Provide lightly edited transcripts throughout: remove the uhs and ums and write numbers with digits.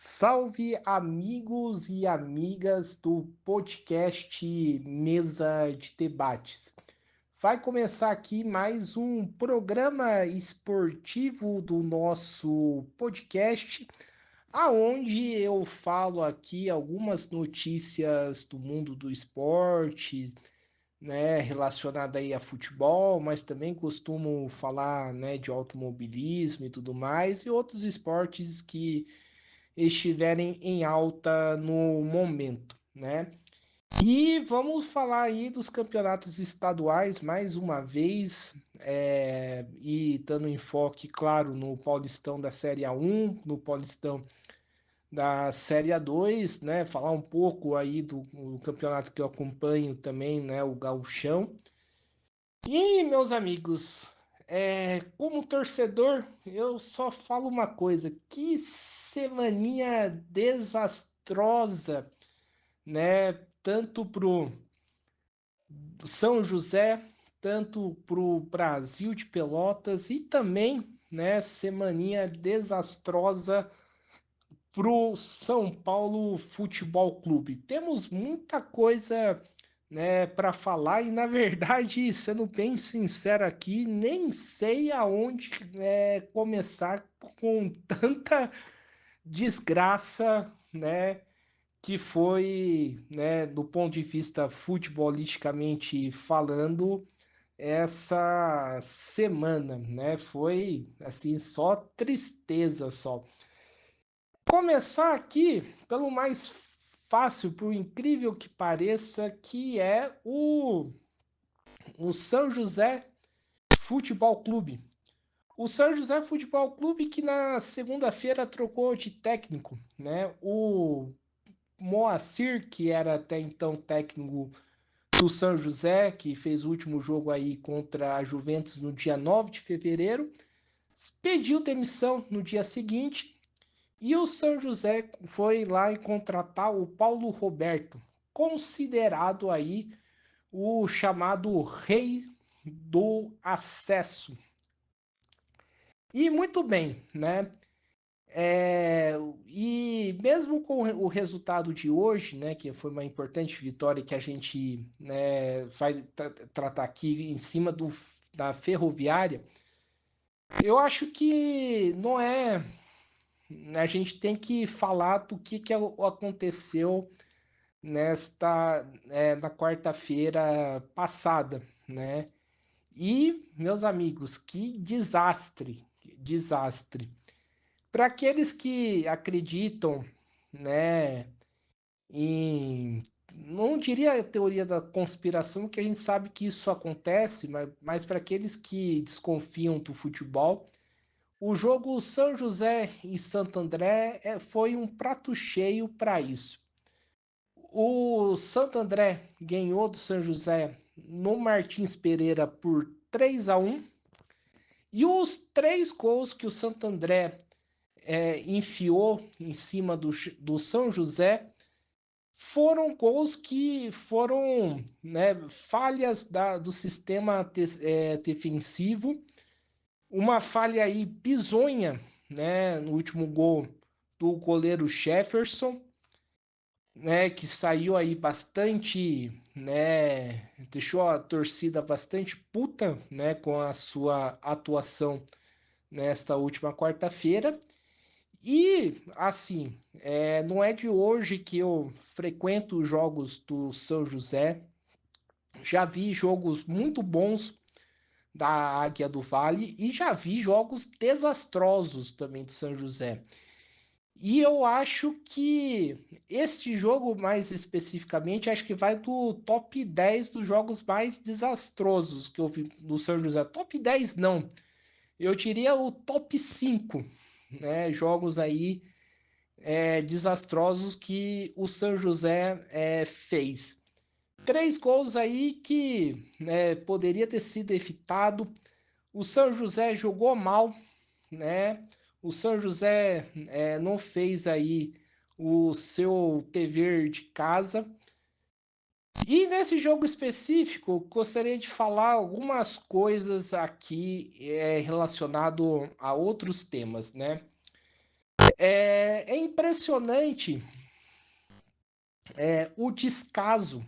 Salve amigos e amigas do podcast Mesa de Debates. Vai começar aqui mais um programa esportivo do nosso podcast, aonde eu falo aqui algumas notícias do mundo do esporte, né, relacionada aí a futebol, mas também costumo falar, né, de automobilismo e tudo mais, e outros esportes que estiverem em alta no momento, né? E vamos falar aí dos campeonatos estaduais mais uma vez, e dando enfoque, claro, no Paulistão da Série A1, no Paulistão da Série A2, né? Falar um pouco aí do campeonato que eu acompanho também, né? O Gauchão. E, meus amigos, como torcedor, eu só falo uma coisa: que semaninha desastrosa, né? Tanto pro São José, tanto pro Brasil de Pelotas e também, né? Semaninha desastrosa pro São Paulo Futebol Clube. Temos muita coisa, né, para falar e na verdade, sendo bem sincero aqui, nem sei aonde começar com tanta desgraça, né, que foi, né, do ponto de vista futebolisticamente falando, essa semana, né? Foi assim só tristeza só. Começar aqui pelo mais fácil, por incrível que pareça, que é o São José Futebol Clube. O São José Futebol Clube que na segunda-feira trocou de técnico, né? O Moacir, que era até então técnico do São José, que fez o último jogo aí contra a Juventus no dia 9 de fevereiro, pediu demissão no dia seguinte. E o São José foi lá e contratar o Paulo Roberto, considerado aí o chamado rei do acesso. E muito bem, né? É, e mesmo com o resultado de hoje, né, que foi uma importante vitória que a gente, né, vai tratar aqui em cima da Ferroviária, eu acho que não é. A gente tem que falar do que aconteceu na quarta-feira passada, né? E, meus amigos, que desastre, desastre. Para aqueles que acreditam, né, em, não diria a teoria da conspiração, que a gente sabe que isso acontece, mas para aqueles que desconfiam do futebol, o jogo São José e Santo André foi um prato cheio para isso. O Santo André ganhou do São José no Martins Pereira por 3-1. E os três gols que o Santo André enfiou em cima do São José foram gols que foram, né, falhas do sistema defensivo. Uma falha aí bizonha, né, no último gol do goleiro Jefferson, né, que saiu aí bastante, né, deixou a torcida bastante puta, né, com a sua atuação nesta última quarta-feira. E assim, não é de hoje que eu frequento os jogos do São José. Já vi jogos muito bons da Águia do Vale e já vi jogos desastrosos também do São José. E eu acho que este jogo, mais especificamente, acho que vai do top 10 dos jogos mais desastrosos que eu vi do São José. Top 10 não, eu diria o top 5, né? Jogos aí desastrosos que o São José fez. Três gols aí que, né, poderia ter sido evitado. O São José jogou mal, né? O São José não fez aí o seu dever de casa. E nesse jogo específico, gostaria de falar algumas coisas aqui relacionado a outros temas, né? É impressionante o descaso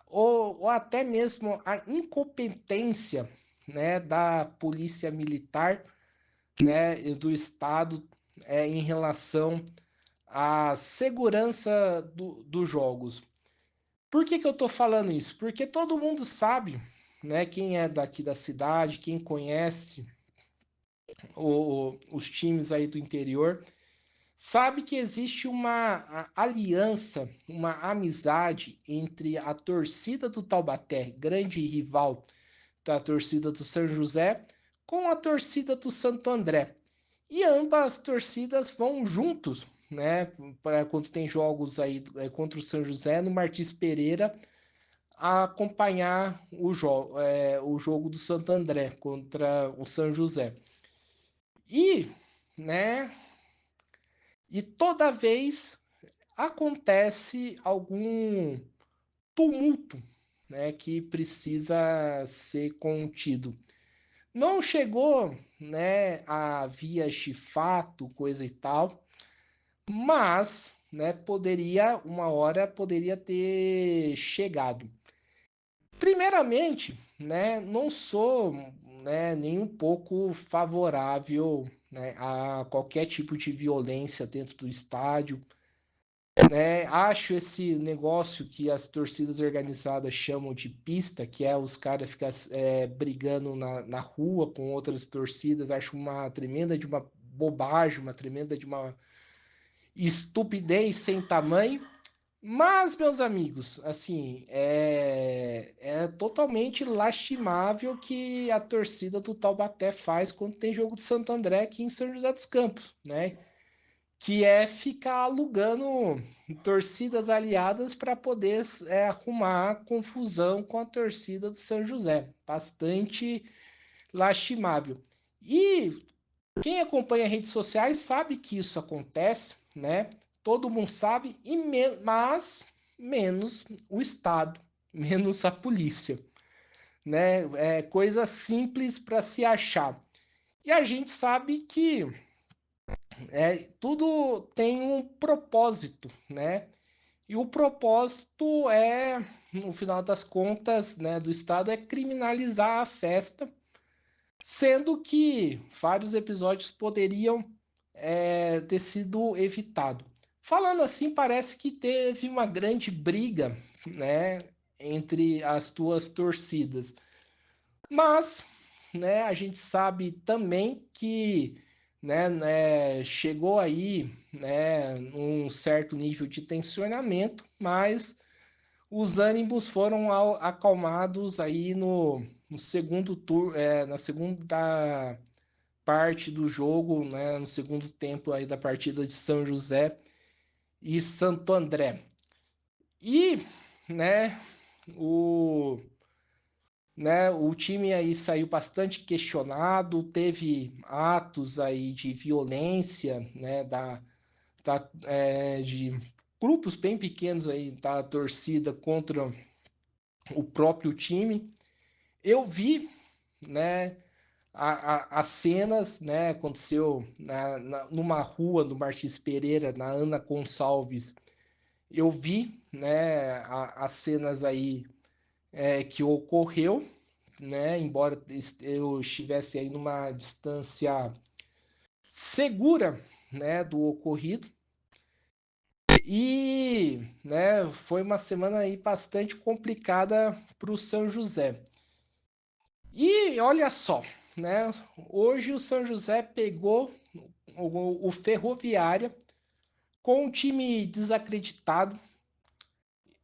ou até mesmo a incompetência, né, da polícia militar, né, e do Estado em relação à segurança dos jogos. Por que eu tô falando isso? Porque todo mundo sabe, né, quem é daqui da cidade, quem conhece os times aí do interior, sabe que existe uma aliança, uma amizade entre a torcida do Taubaté, grande rival da torcida do São José, com a torcida do Santo André. E ambas torcidas vão juntos, né? Quando tem jogos aí contra o São José no Martins Pereira, a acompanhar o jogo do Santo André contra o São José. E, né? E toda vez acontece algum tumulto, né, que precisa ser contido. Não chegou, né, a via chifato, coisa e tal, mas, né, uma hora poderia ter chegado. Primeiramente, né, não sou, né, nem um pouco favorável, né, a qualquer tipo de violência dentro do estádio, né? Acho esse negócio que as torcidas organizadas chamam de pista, que é os caras ficar brigando na rua com outras torcidas, acho uma tremenda de uma bobagem, uma tremenda de uma estupidez sem tamanho. Mas, meus amigos, assim, é totalmente lastimável que a torcida do Taubaté faz quando tem jogo de Santo André aqui em São José dos Campos, né? Que é ficar alugando torcidas aliadas para poder arrumar confusão com a torcida do São José. Bastante lastimável. E quem acompanha redes sociais sabe que isso acontece, né? Todo mundo sabe, mas menos o Estado, menos a polícia, né? É coisa simples para se achar. E a gente sabe que tudo tem um propósito, né? E o propósito no final das contas, né, do Estado é criminalizar a festa, sendo que vários episódios poderiam ter sido evitado. Falando assim, parece que teve uma grande briga, né, entre as duas torcidas. Mas, né, a gente sabe também que, chegou aí, né, um certo nível de tensionamento, mas os ânimos foram acalmados aí no segundo turno, na segunda parte do jogo, né, no segundo tempo aí da partida de São José e Santo André. E, né, o o time aí saiu bastante questionado, teve atos aí de violência, né, de grupos bem pequenos aí da torcida contra o próprio time. Eu vi, né, as cenas, né, aconteceu numa rua do Martins Pereira, na Ana Gonçalves. Eu vi, né, as cenas aí que ocorreu, né? Embora eu estivesse aí numa distância segura, né, do ocorrido. E, né, foi uma semana aí bastante complicada para o São José. E olha só, né? Hoje o São José pegou o Ferroviária com um time desacreditado.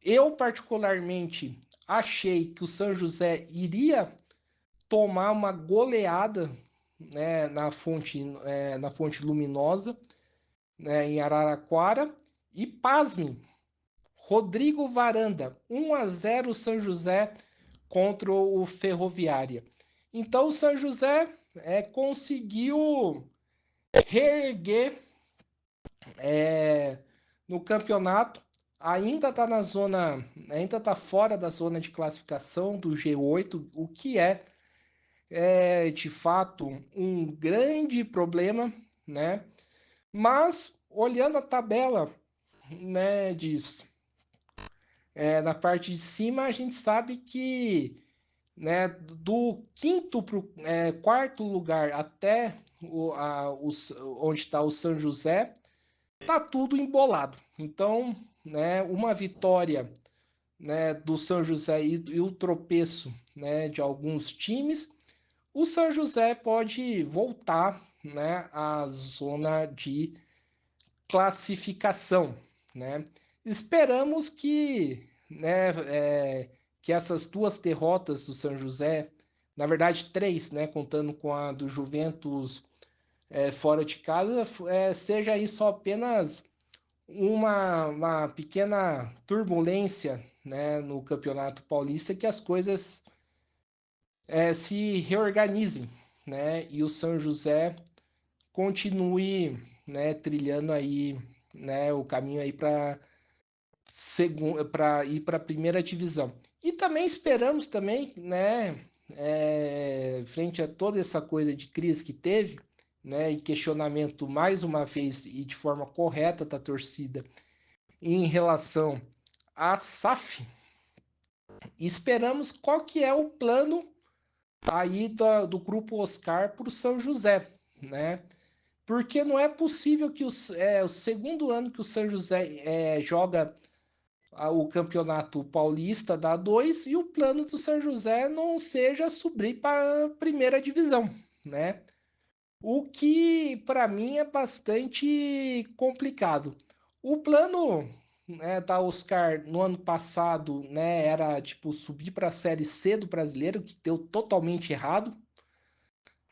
Eu particularmente achei que o São José iria tomar uma goleada, né, na fonte luminosa, né, em Araraquara. E pasmem, Rodrigo Varanda, 1-0 São José contra o Ferroviária. Então o São José conseguiu reerguer é, no campeonato. Ainda está na zona, ainda está fora da zona de classificação do G8, o que é de fato um grande problema, né? Mas olhando a tabela, né, na parte de cima a gente sabe que, né, do quinto para o quarto lugar até onde está o São José, tá tudo embolado. Então, né, uma vitória, né, do São José e o tropeço, né, de alguns times, o São José pode voltar, né, à zona de classificação, né? Esperamos que essas duas derrotas do São José, na verdade três, né, contando com a do Juventus fora de casa, seja isso apenas uma pequena turbulência, né, no Campeonato Paulista, que as coisas se reorganizem, né, e o São José continue, né, trilhando aí, né, o caminho aí para ir para a primeira divisão. E também esperamos também, né, frente a toda essa coisa de crise que teve, né, e questionamento mais uma vez e de forma correta da torcida em relação à SAF, esperamos qual que é o plano aí do grupo Oscar para o São José, né? Porque não é possível que o segundo ano que o São José joga o Campeonato Paulista da A2 e o plano do São José não seja subir para a primeira divisão, né? O que para mim é bastante complicado. O plano, né, da Oscar no ano passado, né, era tipo subir para a Série C do Brasileiro, que deu totalmente errado.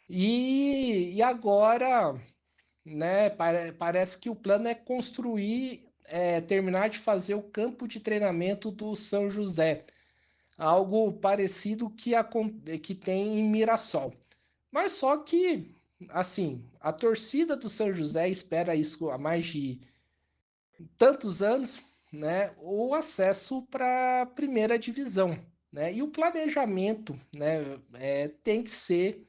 E agora, né, parece que o plano é construir, terminar de fazer o campo de treinamento do São José, algo parecido que tem em Mirassol. Mas só que, assim, a torcida do São José espera isso há mais de tantos anos, né, o acesso para a primeira divisão, né, e o planejamento, né, tem que ser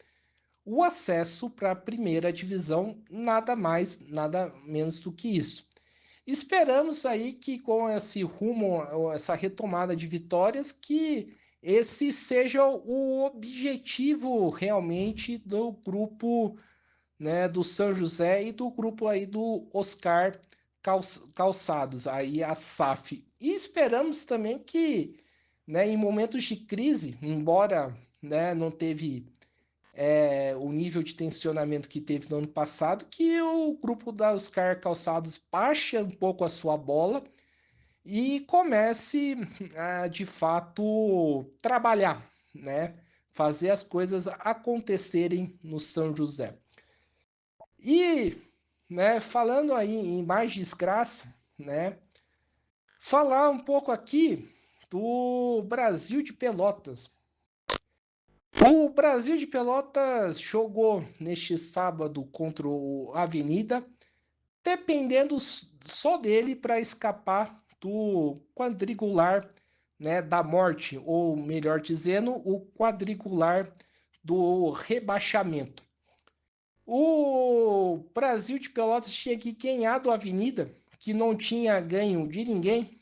o acesso para a primeira divisão, nada mais, nada menos do que isso. Esperamos aí que com esse rumo, essa retomada de vitórias, que esse seja o objetivo realmente do grupo, né, do São José e do grupo aí do Oscar Calçados, aí a SAF. E esperamos também que, né, em momentos de crise, embora, né, não teve o nível de tensionamento que teve no ano passado, que o grupo da Oscar Calçados baixe um pouco a sua bola e comece a, de fato, trabalhar, né? Fazer as coisas acontecerem no São José. E, né, falando aí em mais desgraça, né? Falar um pouco aqui do Brasil de Pelotas. O Brasil de Pelotas jogou neste sábado contra o Avenida, dependendo só dele para escapar do quadrangular, né, da morte, ou melhor dizendo, o quadrangular do rebaixamento. O Brasil de Pelotas tinha que ganhar do Avenida, que não tinha ganho de ninguém,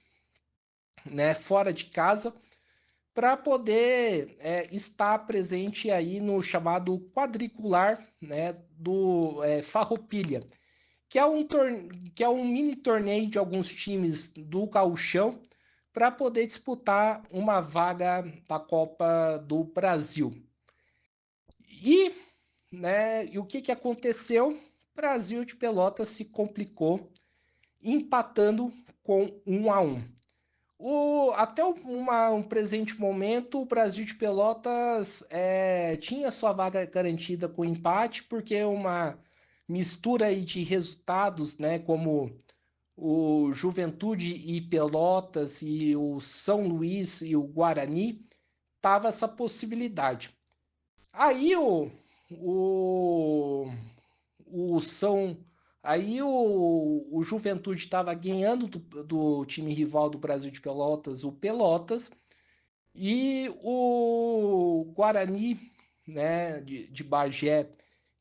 né, fora de casa, para poder estar presente aí no chamado quadricular, né, do Farroupilha, que é um mini torneio de alguns times do Gauchão para poder disputar uma vaga da Copa do Brasil. E, né, e o que, que aconteceu? Brasil de Pelotas se complicou empatando com 1-1. Até um presente momento, o Brasil de Pelotas tinha sua vaga garantida com empate, porque uma mistura aí de resultados, né, como o Juventude e Pelotas e o São Luís e o Guarani, tava essa possibilidade. Aí o, o São Aí o Juventude estava ganhando do time rival do Brasil de Pelotas, o Pelotas, e o Guarani, né, de Bagé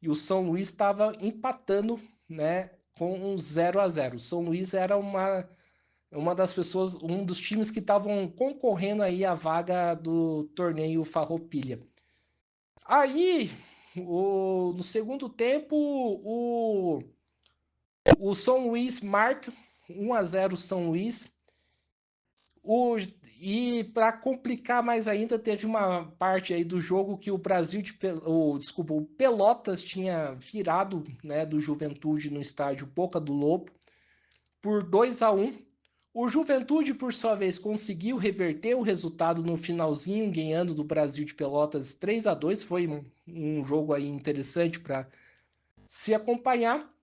e o São Luís estava empatando, né, com um 0-0. O São Luís era uma das pessoas, um dos times que estavam concorrendo aí à vaga do torneio Farroupilha. Aí, no segundo tempo, o São Luís marca 1-0 São Luís. O, e para complicar mais ainda, teve uma parte aí do jogo que o Brasil desculpa, o Pelotas tinha virado, né, do Juventude no estádio Boca do Lobo por 2-1. O Juventude, por sua vez, conseguiu reverter o resultado no finalzinho, ganhando do Brasil de Pelotas 3-2. Foi um jogo aí interessante para se acompanhar.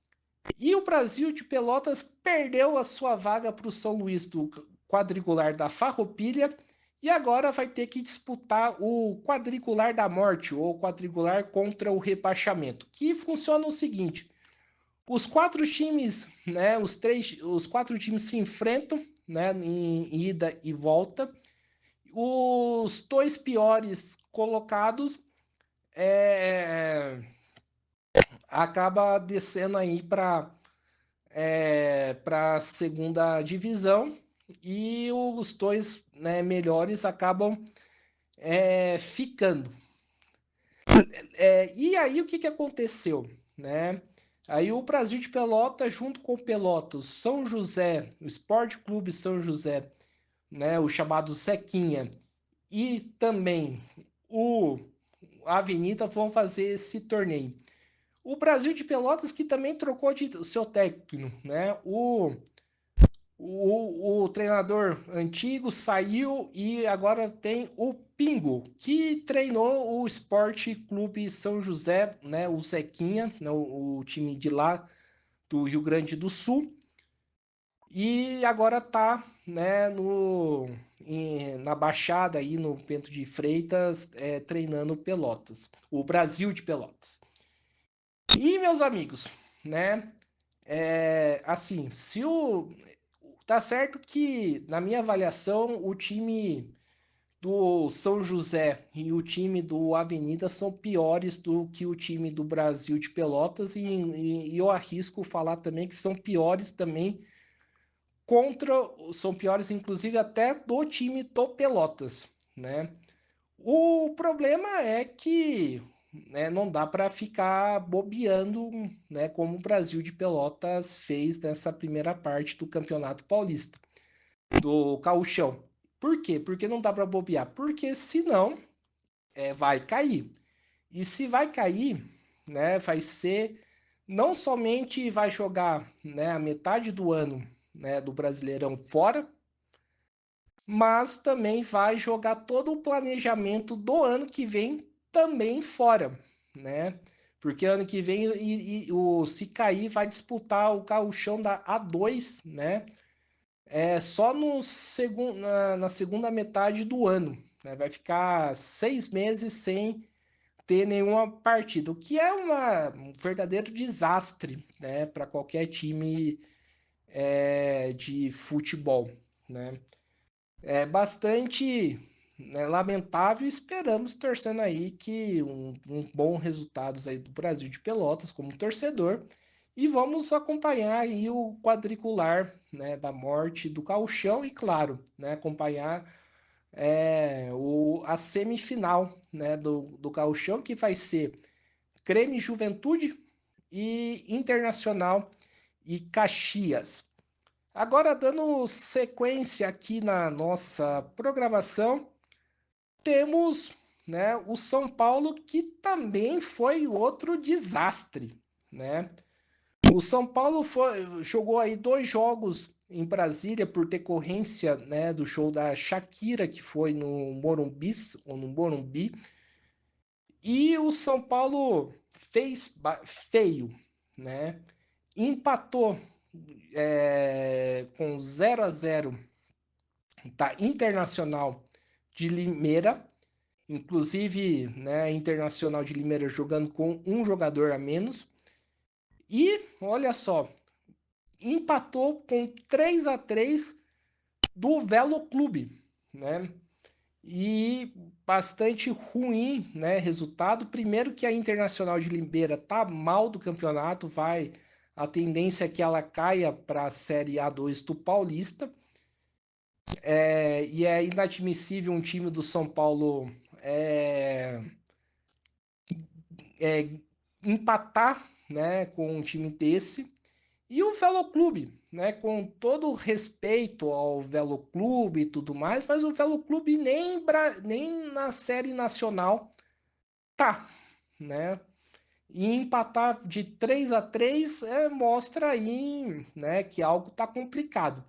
E o Brasil de Pelotas perdeu a sua vaga para o São Luís do quadrangular da Farroupilha e agora vai ter que disputar o quadrangular da morte ou quadrangular contra o rebaixamento, que funciona o seguinte: os quatro times, né, os quatro times se enfrentam, né, em ida e volta. Os dois piores colocados acaba descendo aí para a segunda divisão e os dois, né, melhores acabam ficando. E aí o que, que aconteceu? Né? Aí o Brasil de Pelotas, junto com o Pelotas, São José, o Esporte Clube São José, né, o chamado Sequinha, e também o Avenida vão fazer esse torneio. O Brasil de Pelotas que também trocou de seu técnico, né? O treinador antigo saiu e agora tem o Pingo, que treinou o Esporte Clube São José, né, o Zequinha, né, o time de lá do Rio Grande do Sul, e agora tá, né, na Baixada aí no Bento de Freitas, treinando Pelotas, o Brasil de Pelotas. E meus amigos, né, assim, se o tá certo que, na minha avaliação, o time do São José e o time do Avenida são piores do que o time do Brasil de Pelotas e eu arrisco falar também que são piores também são piores inclusive até do time do Pelotas, né? O problema é que, né, não dá para ficar bobeando, né, como o Brasil de Pelotas fez nessa primeira parte do Campeonato Paulista do Cauchão. Por quê? Porque não dá para bobear. Porque senão vai cair. E se vai cair, né, vai ser não somente vai jogar, né, a metade do ano, né, do Brasileirão fora, mas também vai jogar todo o planejamento do ano que vem também fora, né? Porque ano que vem se cair vai disputar o Cauchão da A2, né? Só na segunda metade do ano. Né? Vai ficar 6 meses sem ter nenhuma partida, o que é um verdadeiro desastre, né, para qualquer time de futebol. Né? É bastante, né, lamentável. Esperamos torcendo aí que um bom resultados aí do Brasil de Pelotas como torcedor e vamos acompanhar aí o quadricular, né, da morte do Cauchão e claro, né, acompanhar a semifinal, né, do Cauchão que vai ser Grêmio Juventude e Internacional e Caxias. Agora, dando sequência aqui na nossa programação, temos, né, o São Paulo, que também foi outro desastre. Né? O São Paulo jogou aí 2 jogos em Brasília por decorrência, né, do show da Shakira, que foi no Morumbi, ou no Morumbi. E o São Paulo fez feio, né? Empatou com 0-0 da Internacional de Limeira, inclusive, né, Internacional de Limeira jogando com um jogador a menos. E olha só, empatou com 3-3 do Velo Clube, né? E bastante ruim, né, resultado. Primeiro que a Internacional de Limeira tá mal do campeonato, vai A tendência é que ela caia para a Série A2 do Paulista. E é inadmissível um time do São Paulo é, é, empatar, né, com um time desse. E o Velo Clube, né, com todo o respeito ao Velo Clube e tudo mais, mas o Velo Clube nem na Série Nacional tá, né? E empatar de 3-3 mostra aí, né, que algo tá complicado.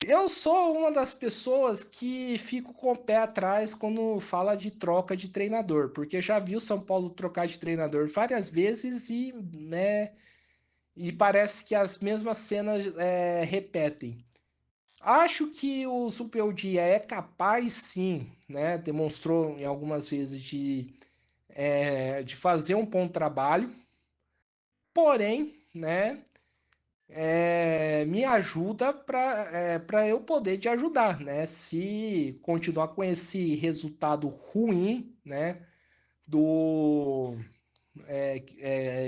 Eu sou uma das pessoas que fico com o pé atrás quando fala de troca de treinador, porque já vi o São Paulo trocar de treinador várias vezes e, né, e parece que as mesmas cenas repetem. Acho que o Super é capaz, sim, né? Demonstrou em algumas vezes de fazer um bom trabalho, porém, né? Me ajuda para eu poder te ajudar, né? Se continuar com esse resultado ruim, né? Do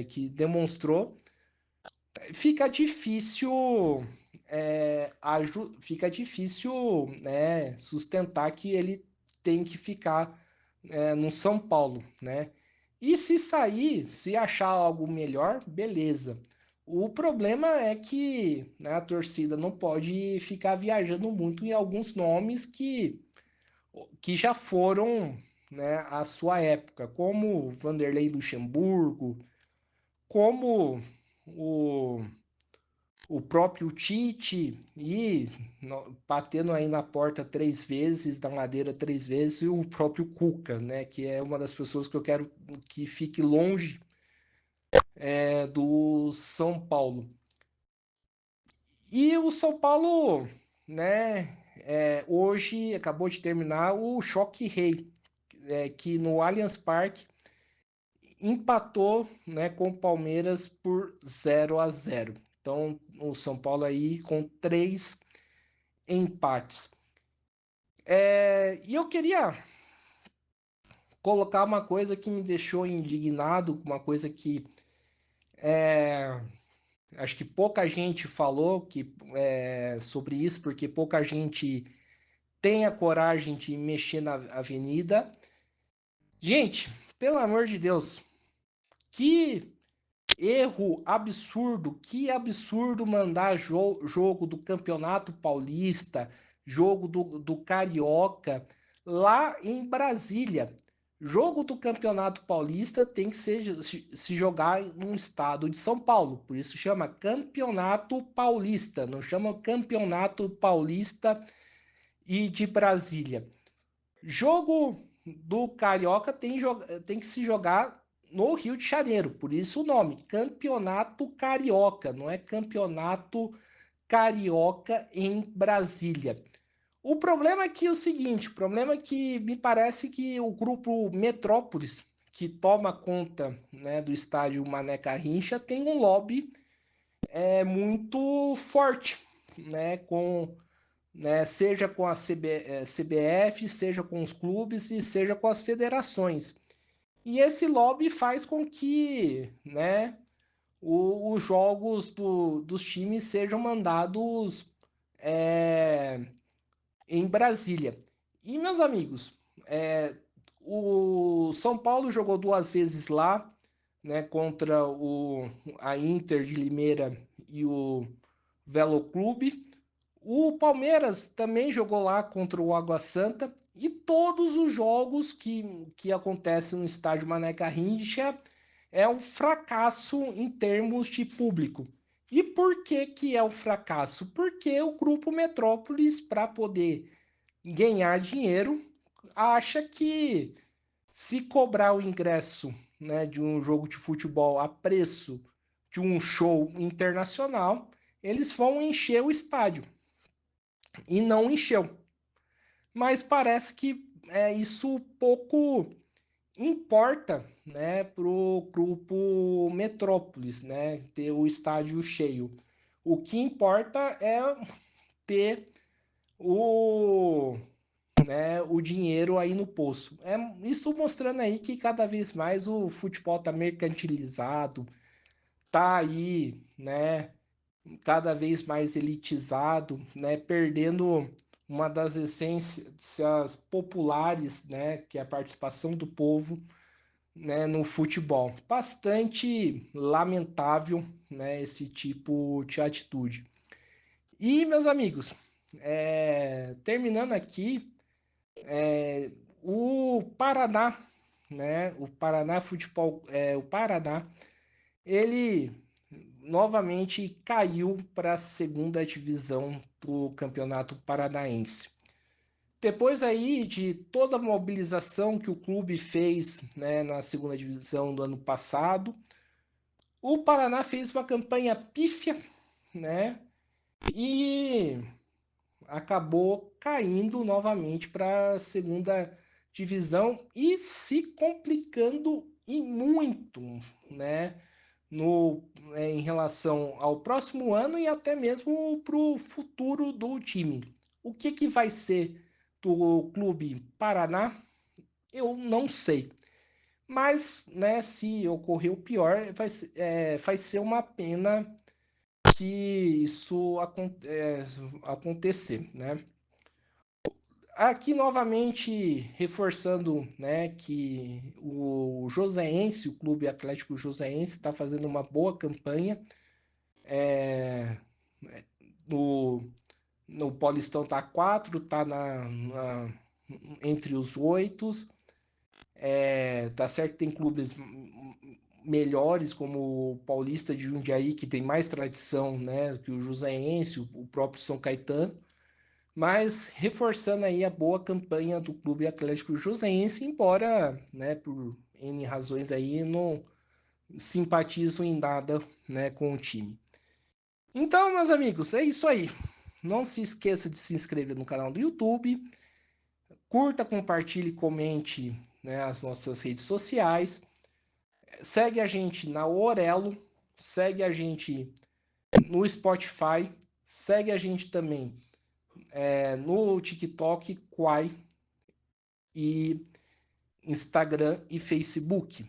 que demonstrou, fica difícil, fica difícil, né, sustentar que ele tem que ficar no São Paulo, né? E se sair, se achar algo melhor, beleza. O problema é que, né, a torcida não pode ficar viajando muito em alguns nomes que já foram, né, a sua época, como Vanderlei Luxemburgo, como o o próprio Tite e batendo aí na porta 3 vezes, da madeira 3 vezes, e o próprio Cuca, né? Que é uma das pessoas que eu quero que fique longe do São Paulo. E o São Paulo, né? Hoje acabou de terminar o Choque Rei, que no Allianz Parque empatou, né, com o Palmeiras por 0-0. Então, o São Paulo aí com 3 empates. E eu queria colocar uma coisa que me deixou indignado, uma coisa que acho que pouca gente falou sobre isso, porque pouca gente tem a coragem de mexer na avenida. Gente, pelo amor de Deus, que erro absurdo, que absurdo mandar jogo do Campeonato Paulista, jogo do Carioca, lá em Brasília. Jogo do Campeonato Paulista tem que se jogar num estado de São Paulo, por isso chama Campeonato Paulista, não chama Campeonato Paulista e de Brasília. Jogo do Carioca tem que se jogar no Rio de Janeiro, por isso o nome, Campeonato Carioca, não é Campeonato Carioca em Brasília. O problema é que é o seguinte, o problema é que me parece que o grupo Metrópolis, que toma conta, né, do estádio Mané Garrincha, tem um lobby muito forte, né, seja com a CBF, seja com os clubes e seja com as federações. E esse lobby faz com que, né, os jogos dos times sejam mandados é, em Brasília. E, meus amigos, o São Paulo jogou 2 vezes lá, né, contra a Inter de Limeira e o Velo Clube. O Palmeiras também jogou lá contra o Água Santa e todos os jogos que acontecem no estádio Mané Garrincha é um fracasso em termos de público. E por que que é um fracasso? Porque o grupo Metrópolis, para poder ganhar dinheiro, acha que se cobrar o ingresso, né, de um jogo de futebol a preço de um show internacional, eles vão encher o estádio e não encheu. Mas parece que isso pouco importa, né, para o grupo Metrópolis, né, ter o estádio cheio. O que importa é ter o, o dinheiro aí no poço. Isso mostrando aí que cada vez mais o futebol está mercantilizado, tá aí, né, cada vez mais elitizado, né, perdendo uma das essências populares, né, que é a participação do povo, né, no futebol. Bastante lamentável, né, esse tipo de atitude. E, meus amigos, terminando aqui, o Paraná, né, o Paraná Futebol, o Paraná, ele novamente caiu para a segunda divisão do Campeonato Paranaense. Depois aí de toda a mobilização que o clube fez, né, na segunda divisão do ano passado, o Paraná fez uma campanha pífia, né, e acabou caindo novamente para a segunda divisão e se complicando e muito, né, no, em relação ao próximo ano e até mesmo para o futuro do time. O que vai ser do Clube Paraná? Eu não sei. Mas, né, se ocorrer o pior, vai ser uma pena que isso acontecer, né? Aqui novamente reforçando, né, que o Joseense, o Clube Atlético Joseense, está fazendo uma boa campanha. No, no Paulistão tá 4, tá entre os 8. Tá certo que tem clubes melhores, como o Paulista de Jundiaí, que tem mais tradição, né, que o Joseense, o próprio São Caetano. Mas reforçando aí a boa campanha do Clube Atlético Joseense, embora, né, por N razões aí, não simpatizo em nada, né, com o time. Então, meus amigos, é isso aí. Não se esqueça de se inscrever no canal do YouTube, curta, compartilhe, comente, né, as nossas redes sociais. Segue a gente na Orelo, segue a gente no Spotify, segue a gente também no TikTok, Quai e Instagram e Facebook.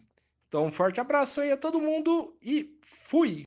Então, um forte abraço aí a todo mundo e fui!